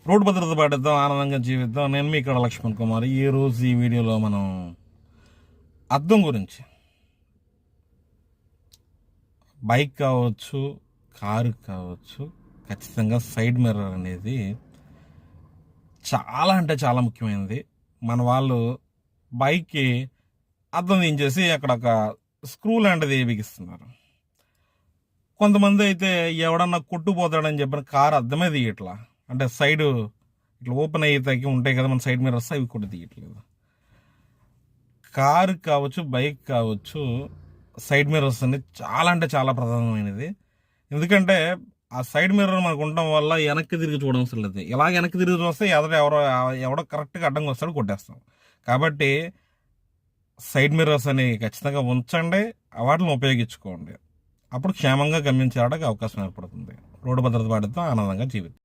Road భద్రత పాటిద్దాం, ఆనందంగా జీవిద్దాం. నేను మీ ఇక్కడ లక్ష్మణ్ కుమార్. ఈ రోజు ఈ వీడియోలో మనం అద్దం గురించి, బైక్ కావచ్చు, కారు కావచ్చు, ఖచ్చితంగా సైడ్ మిర్రర్ అనేది చాలా అంటే చాలా ముఖ్యమైనది. మన వాళ్ళు బైక్కి అద్దం దించేసి అక్కడ ఒక స్క్రూ లాంటిది బిగిస్తున్నారు. కొంతమంది అయితే ఎవడన్నా కొట్టుపోతాడని చెప్పిన కారు అద్దమే తీయట్లా, అంటే సైడ్ ఇట్లా ఓపెన్ అయ్యేకి ఉంటాయి కదా మన సైడ్ మిర్రర్స్, అవి కూడా తీయట్లేదు. కారు కావచ్చు, బైక్ కావచ్చు, సైడ్ మిర్రర్స్ అనేది చాలా అంటే చాలా ప్రధానమైనది. ఎందుకంటే ఆ సైడ్ మిర్రర్ మనకు ఉండడం వల్ల వెనక్కి తిరిగి చూడవలసిన లేదు. ఇలా వెనక్కి తిరిగి చూస్తే ఎవడో కరెక్ట్గా అడ్డంగా వస్తాడు, కొట్టేస్తాం. కాబట్టి సైడ్ మిర్రర్స్ అనేవి ఖచ్చితంగా ఉంచండి, వాటిని ఉపయోగించుకోండి. అప్పుడు క్షేమంగా గమ్యం చేరడానికి అవకాశం ఏర్పడుతుంది. రోడ్డు భద్రత పాటిద్దాం, ఆనందంగా జీవితం.